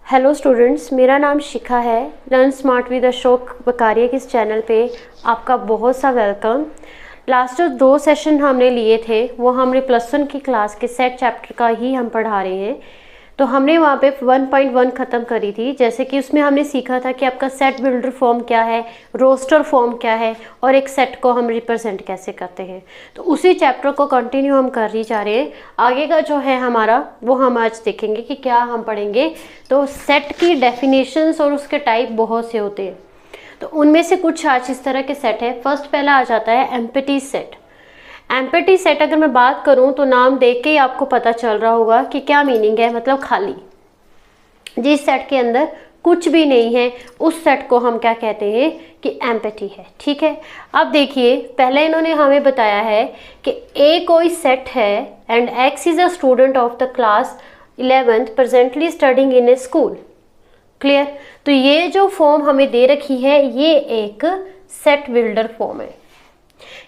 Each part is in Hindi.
हेलो स्टूडेंट्स, मेरा नाम शिखा है। लर्न स्मार्ट विद अशोक बकारिया के इस चैनल पे आपका बहुत सा वेलकम। लास्ट जो 2 सेशन हमने लिए थे वो हमने +1 की क्लास के सेट चैप्टर का ही हम पढ़ा रहे हैं। तो हमने वहाँ पे 1.1 ख़त्म करी थी, जैसे कि उसमें हमने सीखा था कि आपका सेट बिल्डर फॉर्म क्या है, रोस्टर फॉर्म क्या है और एक सेट को हम रिप्रेजेंट कैसे करते हैं। तो उसी चैप्टर को कंटिन्यू हम कर ही जा रहे हैं। आगे का जो है हमारा वो हम आज देखेंगे कि क्या हम पढ़ेंगे। तो सेट की डेफिनेशंस और उसके टाइप बहुत से होते हैं, तो उनमें से कुछ आज इस तरह के सेट है। फर्स्ट पहला आ जाता है एम्प्टी सेट। एम्प्टी सेट अगर मैं बात करूं तो नाम देख के ही आपको पता चल रहा होगा कि क्या मीनिंग है, मतलब खाली। जिस सेट के अंदर कुछ भी नहीं है उस सेट को हम क्या कहते हैं कि एम्प्टी है। ठीक है, अब देखिए पहले इन्होंने हमें बताया है कि ए कोई सेट है and x is a student of the class 11th presently studying in A school. Clear? तो ये जो फॉर्म हमें दे रखी है ये एक सेट बिल्डर फॉर्म है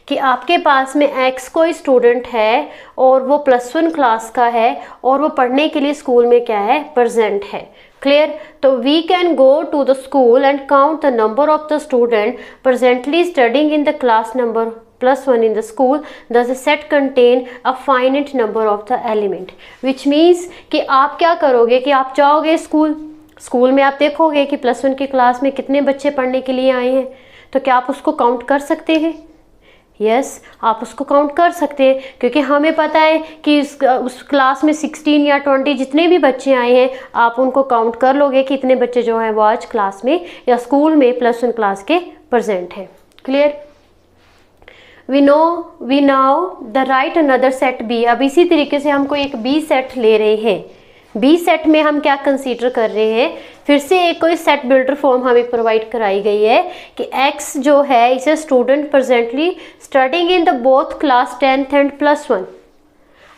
कि आपके पास में एक्स कोई स्टूडेंट है और वो +1 क्लास का है और वो पढ़ने के लिए स्कूल में क्या है, प्रेजेंट है। क्लियर? तो we can go to the school and count the number of the student presently studying in the class number +1 in the school. Does the set contain a finite number of the element? Which means कि आप क्या करोगे कि आप जाओगे स्कूल में आप देखोगे कि +1 की क्लास में कितने बच्चे पढ़ने के लिए आए हैं, तो क्या आप उसको काउंट कर सकते हैं? यस, आप उसको काउंट कर सकते हैं, क्योंकि हमें पता है कि उस क्लास में 16 या 20 जितने भी बच्चे आए हैं आप उनको काउंट कर लोगे कि इतने बच्चे जो हैं वो आज क्लास में या स्कूल में +1 क्लास के प्रेजेंट हैं। Clear? We now the write another set B. अब इसी तरीके से हम कोई एक बी सेट ले रहे हैं। बी सेट में हम क्या कंसीडर कर रहे हैं, फिर से एक कोई सेट बिल्डर फॉर्म हमें प्रोवाइड कराई गई है कि एक्स जो है इसे student presently studying in the both class 10th and +1।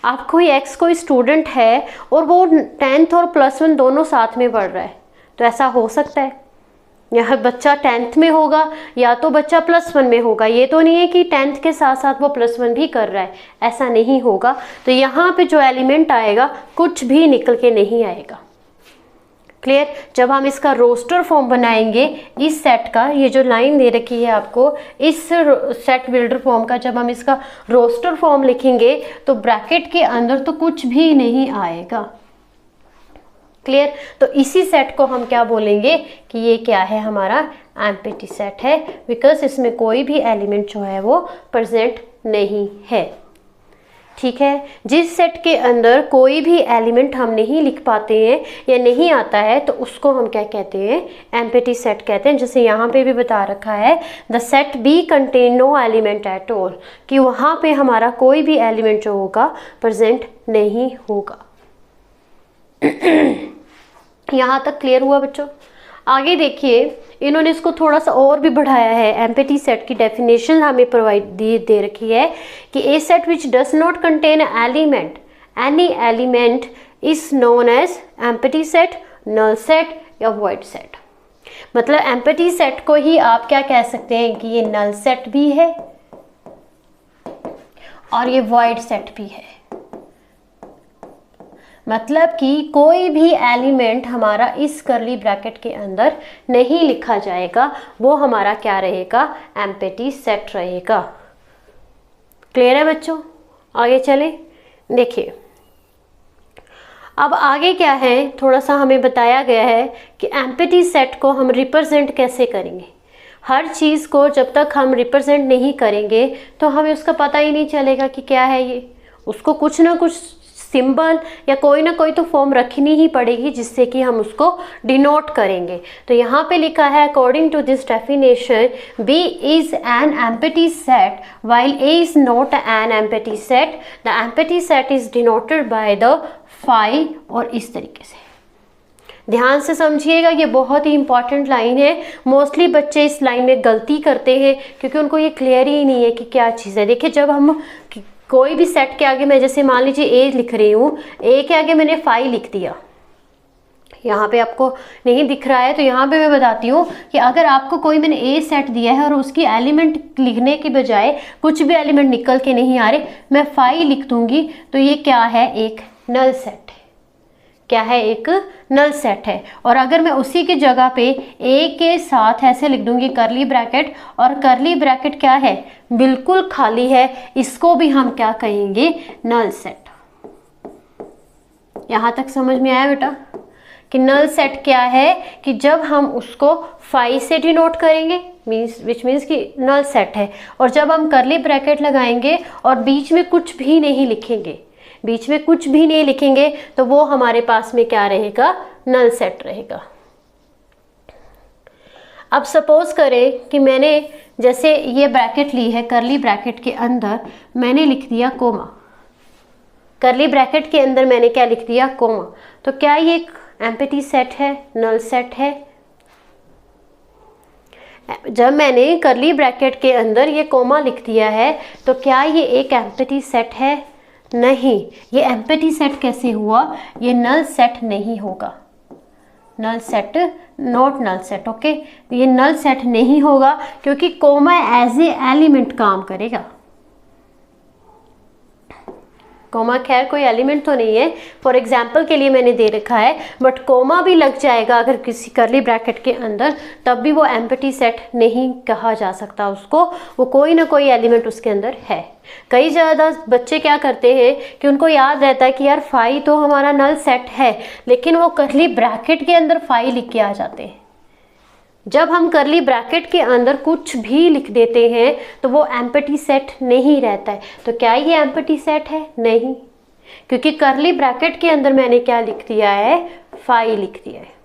आप कोई एक्स कोई स्टूडेंट है और वो 10th और +1 दोनों साथ में पढ़ रहा है, तो ऐसा हो सकता है यह बच्चा 10th में होगा या तो बच्चा +1 में होगा। ये तो नहीं है कि 10th के साथ साथ वो +1 भी कर रहा है, ऐसा नहीं होगा। तो यहाँ पे जो एलिमेंट आएगा कुछ भी निकल के नहीं आएगा। क्लियर? जब हम इसका रोस्टर फॉर्म बनाएंगे इस सेट का, ये जो लाइन दे रखी है आपको, इस सेट बिल्डर फॉर्म का जब हम इसका रोस्टर फॉर्म लिखेंगे तो ब्रैकेट के अंदर तो कुछ भी नहीं आएगा। क्लियर? तो इसी सेट को हम क्या बोलेंगे कि ये क्या है, हमारा एम्प्टी सेट है, बिकॉज इसमें कोई भी एलिमेंट जो है वो प्रेजेंट नहीं है। ठीक है, जिस सेट के अंदर कोई भी एलिमेंट हम नहीं लिख पाते हैं या नहीं आता है तो उसको हम क्या कहते हैं, एम्प्टी सेट कहते हैं। जैसे यहाँ पे भी बता रखा है the set B contain no element at all, कि वहाँ पे हमारा कोई भी एलिमेंट जो होगा प्रेजेंट नहीं होगा। यहाँ तक क्लियर हुआ बच्चों? आगे देखिए इन्होंने इसको थोड़ा सा और भी बढ़ाया है। एम्प्टी सेट की डेफिनेशन हमें प्रोवाइड दे रखी है कि a set which does not contain element any element is known as empty set, null set या वॉइड सेट। मतलब एम्प्टी सेट को ही आप क्या कह सकते हैं कि ये नल सेट भी है और ये वॉइड सेट भी है। मतलब कि कोई भी एलिमेंट हमारा इस करली ब्रैकेट के अंदर नहीं लिखा जाएगा, वो हमारा क्या रहेगा, एम्प्टी सेट रहेगा। क्लियर है बच्चों? आगे चले देखिए। अब आगे क्या है, थोड़ा सा हमें बताया गया है कि एम्प्टी सेट को हम रिप्रेजेंट कैसे करेंगे। हर चीज़ को जब तक हम रिप्रेजेंट नहीं करेंगे तो हमें उसका पता ही नहीं चलेगा कि क्या है ये। उसको कुछ ना कुछ सिंबल या कोई ना कोई तो फॉर्म रखनी ही पड़ेगी जिससे कि हम उसको डिनोट करेंगे। तो यहाँ पे लिखा है according to this definition B is an empty set while A is not an empty set. The empty set is denoted by the phi। और इस तरीके से ध्यान से समझिएगा, ये बहुत ही इंपॉर्टेंट लाइन है। मोस्टली बच्चे इस लाइन में गलती करते हैं क्योंकि उनको ये क्लियर ही नहीं है कि क्या चीज़ है। देखिए जब हम कोई भी सेट के आगे, मैं जैसे मान लीजिए ए लिख रही हूँ, ए के आगे मैंने फाई लिख दिया, यहाँ पे आपको नहीं दिख रहा है तो यहाँ पे मैं बताती हूँ कि अगर आपको कोई मैंने ए सेट दिया है और उसकी एलिमेंट लिखने के बजाय कुछ भी एलिमेंट निकल के नहीं आ रहे, मैं फाई लिख दूंगी तो ये क्या है, एक नल सेट है। क्या है, एक नल सेट है। और अगर मैं उसी की जगह पे ए के साथ ऐसे लिख दूंगी करली ब्रैकेट, और करली ब्रैकेट क्या है, बिल्कुल खाली है, इसको भी हम क्या कहेंगे, नल सेट। यहां तक समझ में आया बेटा कि नल सेट क्या है, कि जब हम उसको फाई से डिनोट करेंगे विच मीन्स कि नल सेट है, और जब हम करली ब्रैकेट लगाएंगे और बीच में कुछ भी नहीं लिखेंगे, बीच में कुछ भी नहीं लिखेंगे, तो वो हमारे पास में क्या रहेगा, नल सेट रहेगा। अब सपोज करें कि मैंने जैसे ये ब्रैकेट ली है, करली ब्रैकेट के अंदर मैंने लिख दिया कोमा, करली ब्रैकेट के अंदर मैंने क्या लिख दिया, कोमा, तो क्या ये एक एम्प्टी सेट है, नल सेट है? जब मैंने करली ब्रैकेट के अंदर ये कोमा लिख दिया है, तो क्या ये एक एम्प्टी सेट है? नहीं। ये एम्प्टी सेट कैसे हुआ, ये नल सेट नहीं होगा, null set, not null set, okay. ये नल सेट नहीं होगा क्योंकि कोमा एज ए एलिमेंट काम करेगा। कोमा खैर कोई एलिमेंट तो नहीं है, फॉर एग्जाम्पल के लिए मैंने दे रखा है, बट कोमा भी लग जाएगा अगर किसी करली ब्रैकेट के अंदर, तब भी वो एम्प्टी सेट नहीं कहा जा सकता उसको, वो कोई ना कोई एलिमेंट उसके अंदर है। कई ज़्यादा बच्चे क्या करते हैं कि उनको याद रहता है कि यार फाई तो हमारा नल सेट है, लेकिन वो करली ब्रैकेट के अंदर फाई लिख के आ जाते हैं। जब हम करली ब्रैकेट के अंदर कुछ भी लिख देते हैं तो वो एम्प्टी सेट नहीं रहता है। तो क्या ये एम्प्टी सेट है? नहीं, क्योंकि करली ब्रैकेट के अंदर मैंने क्या लिख दिया है, फाई लिख दिया है।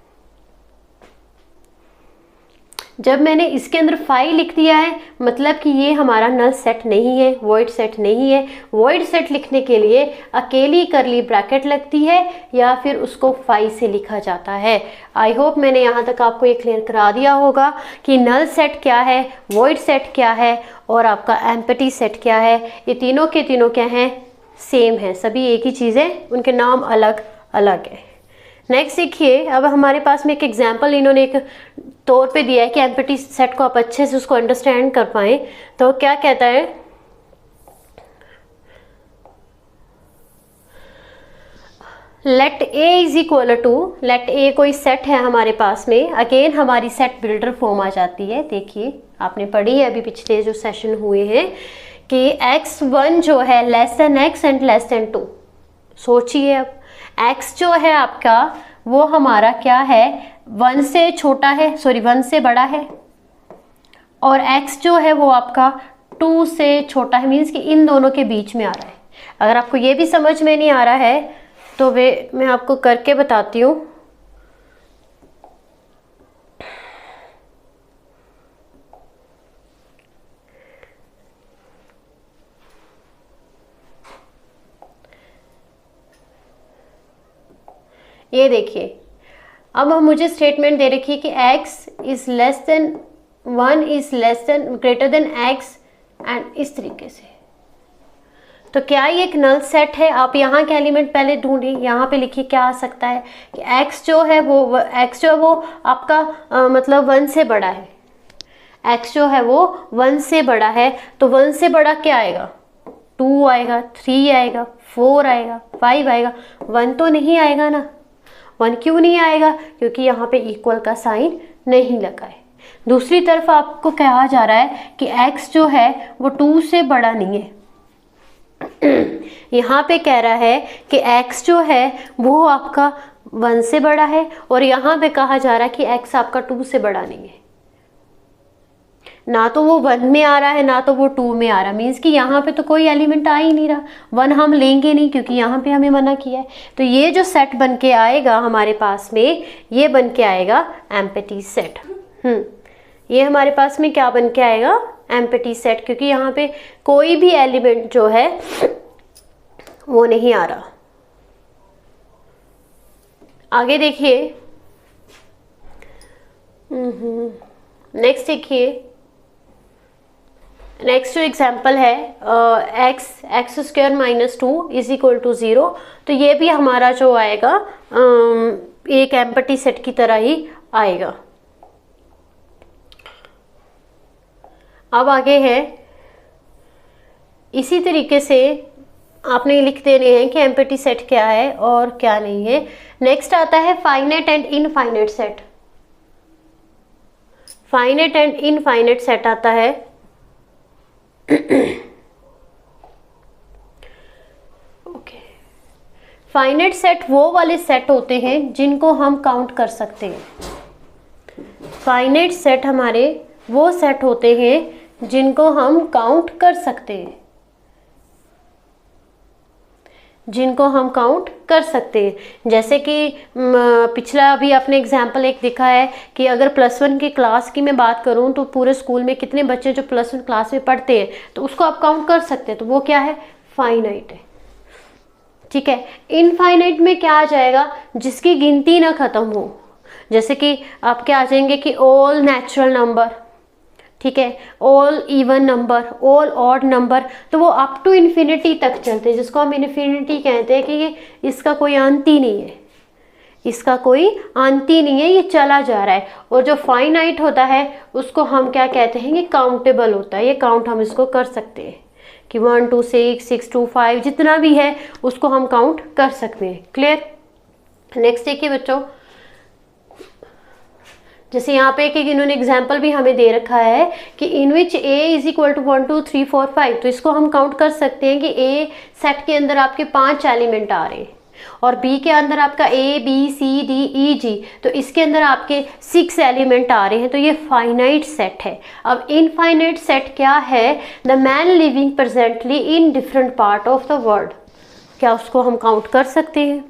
जब मैंने इसके अंदर फाई लिख दिया है, मतलब कि ये हमारा नल सेट नहीं है, वॉइड सेट नहीं है। वॉइड सेट लिखने के लिए अकेली करली ब्रैकेट लगती है या फिर उसको फाई से लिखा जाता है। आई होप मैंने यहाँ तक आपको ये क्लियर करा दिया होगा कि नल सेट क्या है, वॉइड सेट क्या है और आपका एम्प्टी सेट क्या है। ये तीनों के तीनों क्या हैं, सेम है, सभी एक ही चीज़ें, उनके नाम अलग अलग है। नेक्स्ट देखिए, अब हमारे पास में एक एग्जाम्पल इन्होंने एक तौर पे दिया है कि एम्प्टी सेट को आप अच्छे से उसको अंडरस्टैंड कर पाएँ। तो क्या कहता है, let A is equal to, let A कोई सेट है हमारे पास में, अगेन हमारी सेट बिल्डर फॉर्म आ जाती है। देखिए आपने पढ़ी है अभी पिछले जो सेशन हुए हैं कि x1 जो है less than x and less then 2। सोचिए अब x जो है आपका वो हमारा क्या है, 1 से छोटा है, सॉरी 1 से बड़ा है, और x जो है वो आपका 2 से छोटा है, मीन्स कि इन दोनों के बीच में आ रहा है। अगर आपको ये भी समझ में नहीं आ रहा है तो मैं आपको करके बताती हूँ। ये देखिए, अब हम मुझे स्टेटमेंट दे रखी है कि x is less than 1 is less than greater than x and इस तरीके से। तो क्या ये एक नल सेट है? आप यहाँ के एलिमेंट पहले ढूंढिए, यहाँ पे लिखिए क्या आ सकता है कि x जो है वो आपका मतलब 1 से बड़ा है। x जो है वो 1 से बड़ा है, तो 1 से बड़ा क्या आएगा, 2 आएगा, 3 आएगा, 4 आएगा, 5 आएगा, 1 तो नहीं आएगा ना। 1 क्यों नहीं आएगा? क्योंकि यहाँ पे इक्वल का साइन नहीं लगा है। दूसरी तरफ आपको कहा जा रहा है कि x जो है वो 2 से बड़ा नहीं है। यहाँ पे कह रहा है कि x जो है वो आपका 1 से बड़ा है, और यहाँ पे कहा जा रहा है कि x आपका 2 से बड़ा नहीं है। ना तो वो 1 में आ रहा है ना तो वो 2 में आ रहा, मीन्स कि यहाँ पे तो कोई एलिमेंट आ ही नहीं रहा। 1 हम लेंगे नहीं क्योंकि यहाँ पे हमें मना किया है। तो ये जो सेट बन के आएगा हमारे पास में, ये बन के आएगा एम्प्टी सेट। ये हमारे पास में क्या बन के आएगा, एम्प्टी सेट, क्योंकि यहाँ पे कोई भी एलिमेंट जो है वो नहीं आ रहा। आगे देखिए, नेक्स्ट देखिए, नेक्स्ट जो एग्जाम्पल है X square minus 2 is equal to 0। तो ये भी हमारा जो आएगा एक एम्प्टी सेट की तरह ही आएगा। अब आगे है, इसी तरीके से आपने लिख देने हैं कि एम्प्टी सेट क्या है और क्या नहीं है। नेक्स्ट आता है finite and infinite set. Finite and infinite set आता है ओके। फाइनाइट सेट वो वाले सेट होते हैं जिनको हम काउंट कर सकते हैं। फाइनाइट सेट हमारे वो सेट होते हैं जिनको हम काउंट कर सकते हैं, जिनको हम काउंट कर सकते हैं। जैसे कि पिछला अभी आपने एग्जाम्पल एक दिखा है कि अगर +1 की क्लास की मैं बात करूं तो पूरे स्कूल में कितने बच्चे जो +1 क्लास में पढ़ते हैं तो उसको आप काउंट कर सकते हैं, तो वो क्या है, फाइनाइट है। ठीक है। इनफाइनाइट में क्या आ जाएगा, जिसकी गिनती ना खत्म हो। जैसे कि आप क्या आ जाएंगे कि ऑल नेचुरल नंबर, ठीक है, all even number, all odd number, तो वो अप टू इन्फिनिटी तक चलते हैं, जिसको हम इन्फिनिटी कहते हैं कि ये इसका कोई अंत ही नहीं है, इसका कोई अंत ही नहीं है, ये चला जा रहा है। और जो फाइनाइट होता है उसको हम क्या कहते हैं, ये काउंटेबल होता है, ये काउंट हम इसको कर सकते हैं कि 1 2 6 6 2 5 जितना भी है उसको हम काउंट कर सकते हैं। क्लियर। नेक्स्ट देखिए बच्चों, जैसे यहाँ पे एक इन्होंने एग्जाम्पल भी हमें दे रखा है कि इन विच ए इज इक्वल टू 1 2 3 4 5, तो इसको हम काउंट कर सकते हैं कि ए सेट के अंदर आपके 5 एलिमेंट आ रहे हैं और बी के अंदर आपका A B C D E जी, तो इसके अंदर आपके 6 एलिमेंट आ रहे हैं, तो ये फाइनाइट सेट है। अब इनफाइनाइट सेट क्या है, the man living presently in different part of the world, क्या उसको हम काउंट कर सकते हैं,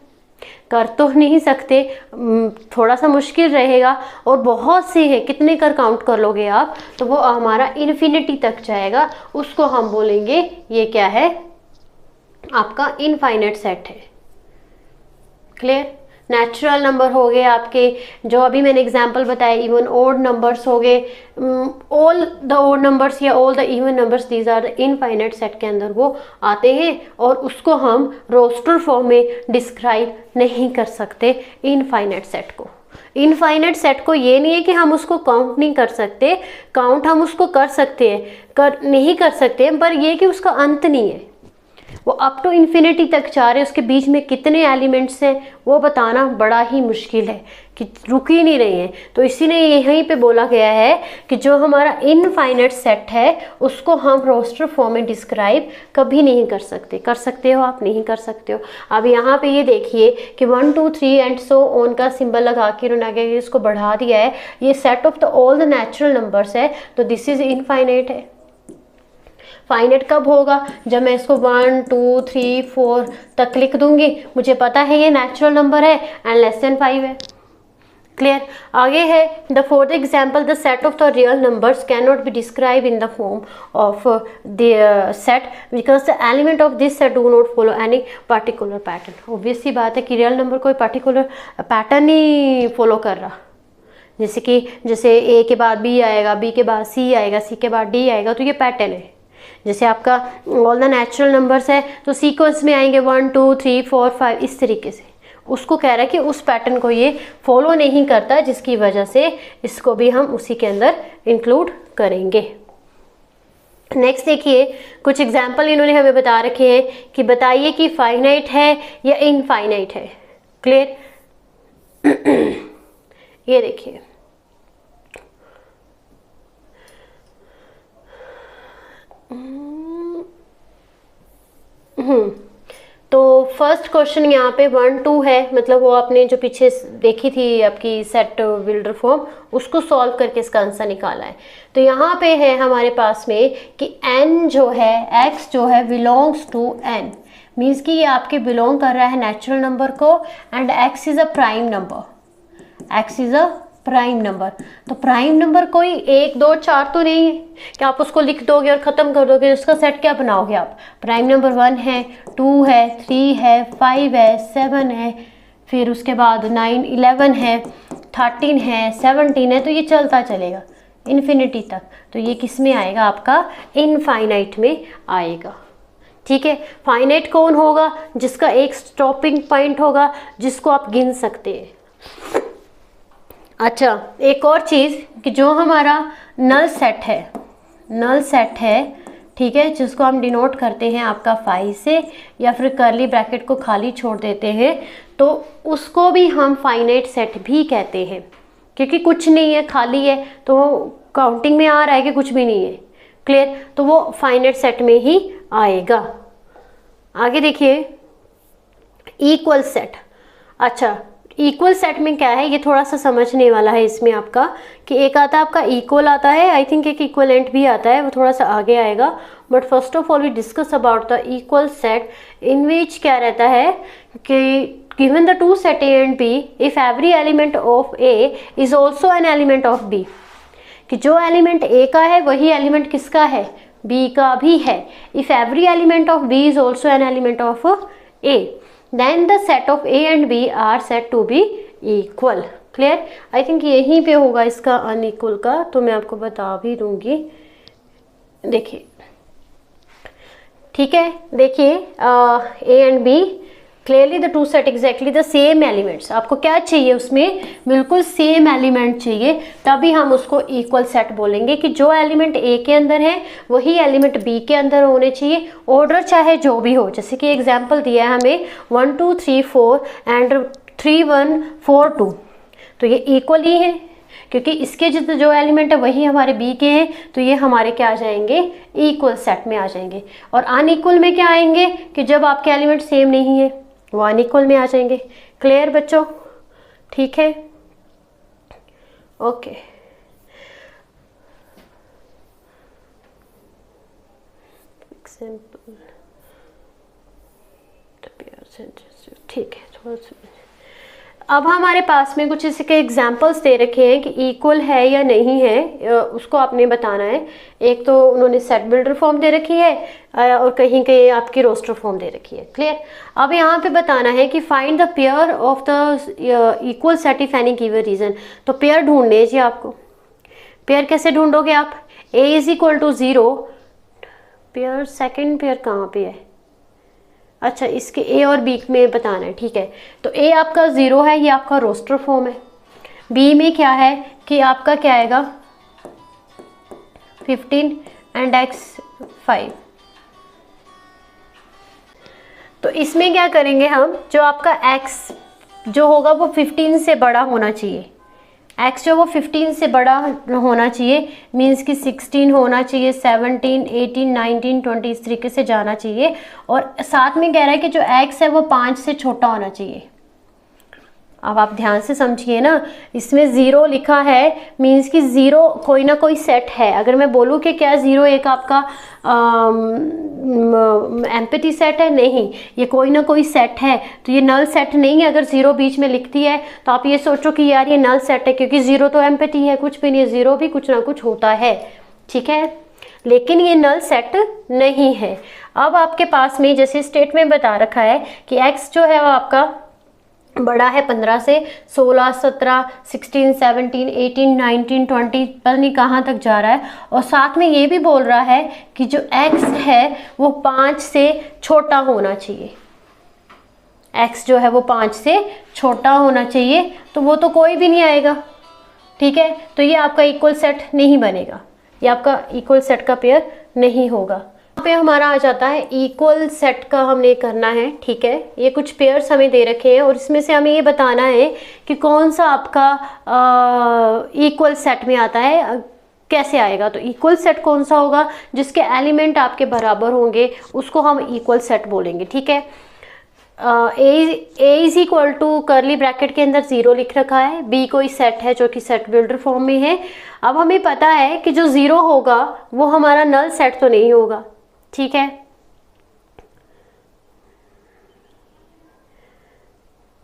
कर तो नहीं सकते, थोड़ा सा मुश्किल रहेगा, और बहुत से हैं, कितने कर काउंट कर लोगे आप, तो वो हमारा इन्फिनिटी तक जाएगा, उसको हम बोलेंगे ये क्या है, आपका इनफाइनाइट सेट है। क्लियर। नेचुरल नंबर हो गए आपके, जो अभी मैंने एग्जांपल बताया, इवन ओड नंबर्स हो गए, ऑल द ओड नंबर्स या all the even numbers, these are the infinite set के अंदर वो आते हैं, और उसको हम रोस्टर फॉर्म में डिस्क्राइब नहीं कर सकते इनफाइनाइट सेट को। इनफाइनाइट सेट को ये नहीं है कि हम उसको काउंट नहीं कर सकते, काउंट हम उसको कर सकते हैं, कर नहीं कर सकते, पर ये कि उसका अंत नहीं है, वो अप टू इन्फिनिटी तक जा रहे हैं, उसके बीच में कितने एलिमेंट्स हैं वो बताना बड़ा ही मुश्किल है, कि रुक ही नहीं रहे हैं। तो इसीलिए यहीं पे बोला गया है कि जो हमारा इनफाइनाइट सेट है उसको हम रोस्टर फॉर्म में डिस्क्राइब कभी नहीं कर सकते। कर सकते हो आप, नहीं कर सकते हो। अब यहाँ पे ये देखिए कि 1 2 3 एंड सो ऑन का सिंबल लगा के उन्होंने आगे इसको बढ़ा दिया है, ये set of the all the natural numbers है, तो दिस इज इनफाइनाइट है। फाइनाइट कब होगा, जब मैं इसको 1 2 3 4 तक लिख दूंगी, मुझे पता है ये नेचुरल नंबर है एंड लेस देन 5 है। क्लियर। आगे है the fourth example, the set of the real numbers can not be describe in the form of the set because the element of this set do not follow any particular pattern. Obvious सी बात है कि रियल नंबर कोई पर्टिकुलर पैटर्न ही फॉलो कर रहा, जैसे ए के बाद बी आएगा, बी के बाद सी आएगा, सी के बाद डी आएगा, तो ये पैटर्न है। जैसे आपका ऑल द नेचुरल नंबर्स है तो सीक्वेंस में आएंगे 1 2 3 4 5 इस तरीके से, उसको कह रहा है कि उस पैटर्न को ये फॉलो नहीं करता, जिसकी वजह से इसको भी हम उसी के अंदर इंक्लूड करेंगे। नेक्स्ट देखिए, कुछ एग्जाम्पल इन्होंने हमें बता रखे हैं कि बताइए कि फाइनाइट है या इनफाइनाइट है। क्लियर। ये देखिए, तो फर्स्ट क्वेश्चन यहाँ पे 1 2 है, मतलब वो आपने जो पीछे देखी थी आपकी सेट बिल्डर फॉर्म, उसको सॉल्व करके इसका आंसर निकाला है। तो यहाँ पे है हमारे पास में कि n जो है, x जो है बिलोंग्स टू n, मीन्स कि ये आपके बिलोंग कर रहा है नेचुरल नंबर को, and x is a prime number, x is a prime number. तो प्राइम नंबर कोई 1 2 4 तो नहीं है कि आप उसको लिख दोगे और ख़त्म कर दोगे, उसका सेट क्या बनाओगे आप। प्राइम नंबर 1 है, 2 है, 3 है, 5 है, 7 है, फिर उसके बाद 9 11 है, 13 है, 17 है, तो ये चलता चलेगा इन्फिनिटी तक। तो ये किस में आएगा, आपका इनफाइनाइट में आएगा। ठीक है। फाइनाइट कौन होगा, जिसका एक स्टॉपिंग पॉइंट होगा, जिसको आप गिन सकते हैं। अच्छा, एक और चीज़ कि जो हमारा नल सेट है, नल सेट है ठीक है, जिसको हम डिनोट करते हैं आपका फाई से, या फिर कर्ली ब्रैकेट को खाली छोड़ देते हैं, तो उसको भी हम फाइनाइट सेट भी कहते हैं, क्योंकि कुछ नहीं है, खाली है, तो वो काउंटिंग में आ रहा है कि कुछ भी नहीं है। क्लियर, तो वो फाइनाइट सेट में ही आएगा। आगे देखिए, इक्वल सेट। अच्छा, इक्वल सेट में क्या है, ये थोड़ा सा समझने वाला है इसमें आपका, कि एक आता है आपका इक्वल आता है, आई थिंक एक इक्वलेंट भी आता है, वो थोड़ा सा आगे आएगा। But first of all we discuss about the equal set, in which क्या रहता है कि given the two set A and B, if every element of A is also an element of B, कि जो एलिमेंट ए का है वही एलिमेंट किसका है, बी का भी है। If every element of B is also an element of A, then the set of A and B are said to be equal। Clear, I think यहीं पे होगा इसका अनइक्वल का, तो मैं आपको बता भी दूंगी। देखिए, ठीक है, देखिए A and B clearly the two set exactly the same elements. आपको क्या चाहिए उसमें, बिल्कुल सेम एलिमेंट चाहिए, तभी हम उसको इक्वल सेट बोलेंगे, कि जो एलिमेंट ए के अंदर है वही एलिमेंट बी के अंदर होने चाहिए, ऑर्डर चाहे जो भी हो। जैसे कि एग्जांपल दिया है हमें 1 2 3 4 एंड 3 1 4 2, तो ये इक्वल ही है, क्योंकि इसके जो एलिमेंट है वही हमारे बी के हैं, तो ये हमारे क्या आ जाएंगे, इक्वल सेट में आ जाएंगे। और अनइक्वल में क्या आएंगे, कि जब आपके एलिमेंट सेम नहीं है, वो अनइक्वल में आ जाएंगे। क्लियर बच्चों, ठीक है, ओके। एग्जाम्पल, ठीक है, थोड़ा सा। अब हमारे पास में कुछ इसके एग्जाम्पल्स दे रखे हैं कि इक्वल है या नहीं है, उसको आपने बताना है। एक तो उन्होंने सेट बिल्डर फॉर्म दे रखी है, और कहीं कहीं आपकी रोस्टर फॉर्म दे रखी है। क्लियर, अब यहाँ पे बताना है कि find the pair of the equal set if any given region. तो पेयर ढूंढने जी आपको। पेयर कैसे ढूंढोगे आप, A is equal to 0, pair second pair कहाँ पे है, अच्छा इसके ए और बी में बताना है, ठीक है। तो ए आपका 0 है, ये आपका रोस्टर फॉर्म है। बी में क्या है कि आपका क्या आएगा 15 एंड x 5। तो इसमें क्या करेंगे हम, जो आपका x जो होगा वो 15 से बड़ा होना चाहिए, x जो वो 15 से बड़ा होना चाहिए, मीन्स कि 16 होना चाहिए, 17, 18, 19, 20 इस तरीके से जाना चाहिए। और साथ में कह रहा है कि जो x है वो 5 से छोटा होना चाहिए। अब आप ध्यान से समझिए ना, इसमें 0 लिखा है, मीन्स कि 0 कोई ना कोई सेट है। अगर मैं बोलूँ कि क्या 0 एक आपका एम्पटी सेट है, नहीं, ये कोई ना कोई सेट है, तो ये नल सेट नहीं है। अगर 0 बीच में लिखती है तो आप ये सोचो कि यार ये नल सेट है, क्योंकि 0 तो एम्पटी है, कुछ भी नहीं है, 0 भी कुछ ना कुछ होता है, ठीक है, लेकिन ये नल सेट नहीं है। अब आपके पास में जैसे स्टेटमेंट बता रखा है कि x जो है वो आपका बड़ा है 15 से, 16, 17, 16, 17, 18, 19, 20 पता नहीं कहाँ तक जा रहा है। और साथ में ये भी बोल रहा है कि जो x है वो 5 से छोटा होना चाहिए, x जो है वो 5 से छोटा होना चाहिए, तो वो तो कोई भी नहीं आएगा, ठीक है। तो ये आपका इक्वल सेट नहीं बनेगा, ये आपका इक्वल सेट का पेयर नहीं होगा। यहाँ पे हमारा आ जाता है इक्वल सेट का हमने करना है, ठीक है। ये कुछ पेयर्स हमें दे रखे हैं और इसमें से हमें ये बताना है कि कौन सा आपका इक्वल सेट में आता है, कैसे आएगा। तो इक्वल सेट कौन सा होगा, जिसके एलिमेंट आपके बराबर होंगे उसको हम इक्वल सेट बोलेंगे, ठीक है। A is equal to curly bracket के अंदर 0 लिख रखा है, बी कोई सेट है जो कि सेट बिल्डर फॉर्म में है। अब हमें पता है कि जो 0 होगा वो हमारा नल सेट तो नहीं होगा, ठीक है।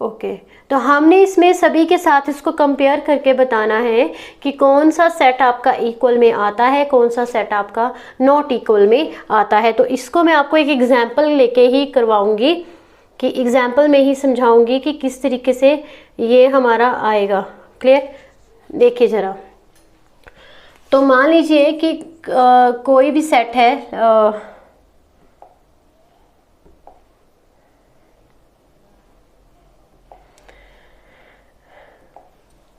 ओके, तो हमने इसमें सभी के साथ इसको कंपेयर करके बताना है कि कौन सा सेट आपका इक्वल में आता है, कौन सा सेट आपका नॉट इक्वल में आता है। तो इसको मैं आपको एक एग्जांपल लेके ही करवाऊंगी, कि एग्जांपल में ही समझाऊंगी कि किस तरीके से ये हमारा आएगा। क्लियर, देखिए ज़रा। तो मान लीजिए कि कोई भी सेट है,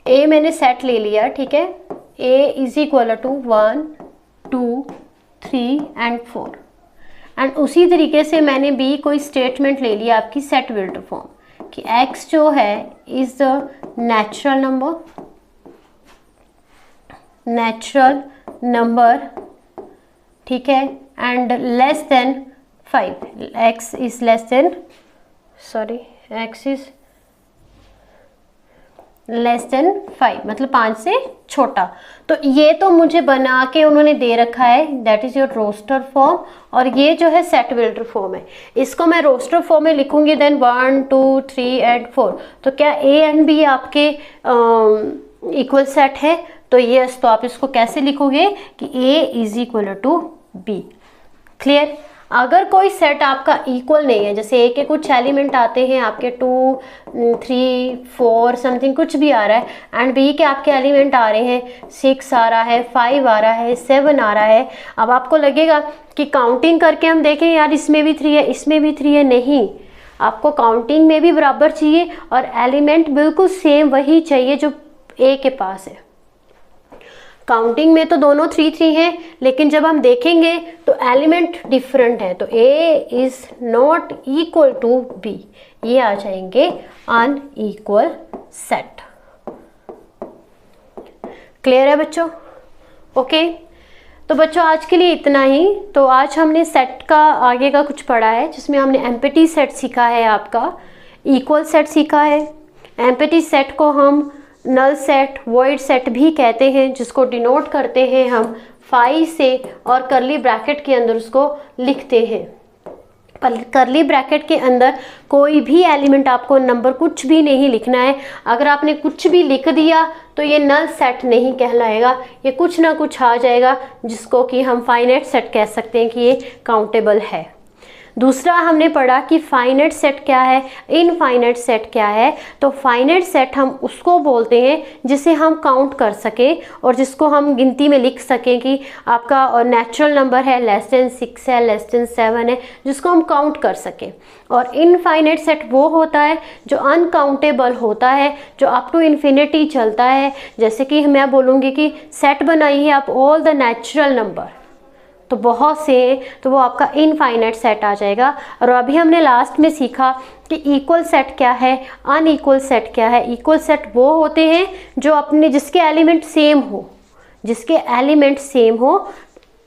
ए मैंने सेट ले लिया, ठीक है। A is equal to 1 2 3 and 4। And उसी तरीके से मैंने भी कोई स्टेटमेंट ले लिया आपकी सेट बिल्डर फॉर्म कि x जो है इज द नेचुरल नंबर, ठीक है, and less than 5, x is less than 5, मतलब 5 से छोटा। तो ये तो मुझे बना के उन्होंने दे रखा है, that is your roster form, और ये जो है सेट बिल्डर फॉर्म है। इसको मैं रोस्टर फॉर्म में लिखूंगी देन 1 2 3 एंड 4। तो क्या ए एंड बी आपके इक्वल सेट है? तो यस, तो आप इसको कैसे लिखोगे कि A is equal to B. Clear? अगर कोई सेट आपका इक्वल नहीं है, जैसे ए के कुछ एलिमेंट आते हैं आपके 2 3 4 समथिंग कुछ भी आ रहा है, एंड बी के आपके एलिमेंट आ रहे हैं 6 आ रहा है, 5 आ रहा है, 7 आ रहा है। अब आपको लगेगा कि काउंटिंग करके हम देखें यार इसमें भी 3 है, इसमें भी 3 है। नहीं, आपको काउंटिंग में भी बराबर चाहिए और एलिमेंट बिल्कुल सेम वही चाहिए जो ए के पास है। काउंटिंग में तो दोनों 3 3 हैं, लेकिन जब हम देखेंगे तो एलिमेंट डिफरेंट है, तो A is not equal to B, ये आ जाएंगे अनइक्वल सेट। क्लियर है बच्चों? ओके, तो बच्चों आज के लिए इतना ही। तो आज हमने सेट का आगे का कुछ पढ़ा है, जिसमें हमने एम्प्टी सेट सीखा है, आपका इक्वल सेट सीखा है। एम्प्टी सेट को हम नल सेट, वॉइड सेट भी कहते हैं, जिसको डिनोट करते हैं हम फाई से और करली ब्रैकेट के अंदर उसको लिखते हैं। पर करली ब्रैकेट के अंदर कोई भी एलिमेंट, आपको नंबर कुछ भी नहीं लिखना है। अगर आपने कुछ भी लिख दिया तो ये नल सेट नहीं कहलाएगा, ये कुछ ना कुछ आ जाएगा, जिसको कि हम फाइनाइट सेट कह सकते हैं कि ये काउंटेबल है। दूसरा हमने पढ़ा कि फाइनाइट सेट क्या है, इनफाइनाइट सेट क्या है। तो फाइनाइट सेट हम उसको बोलते हैं जिसे हम काउंट कर सके और जिसको हम गिनती में लिख सकें कि आपका नेचुरल नंबर है, लेस देन 6 है, लेस देन 7 है, जिसको हम काउंट कर सकें। और इनफाइनाइट सेट वो होता है जो अनकाउंटेबल होता है, जो अप टू इन्फिनिटी चलता है। जैसे कि मैं बोलूँगी कि सेट बनाइए आप ऑल द नेचुरल नंबर, तो बहुत से, तो वो आपका इनफाइनाइट सेट आ जाएगा। और अभी हमने लास्ट में सीखा कि इक्वल सेट क्या है, अनइक्वल सेट क्या है। इक्वल सेट वो होते हैं जो अपने जिसके एलिमेंट सेम हो,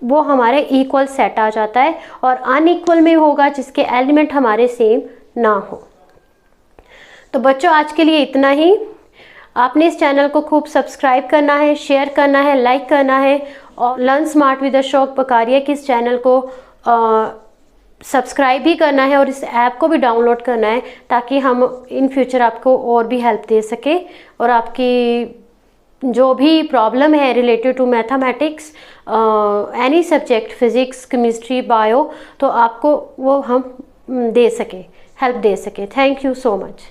वो हमारे इक्वल सेट आ जाता है। और अनइक्वल में होगा जिसके एलिमेंट हमारे सेम ना हो। तो बच्चों आज के लिए इतना ही। आपने इस चैनल को खूब सब्सक्राइब करना है, शेयर करना है, लाइक करना है, और लर्न स्मार्ट विद अशोक बकारिया के इस चैनल को सब्सक्राइब भी करना है और इस ऐप को भी डाउनलोड करना है, ताकि हम इन फ्यूचर आपको और भी हेल्प दे सके। और आपकी जो भी प्रॉब्लम है related to mathematics, any subject, physics, chemistry, bio, तो आपको वो हम दे सके, हेल्प दे सके। Thank you so much.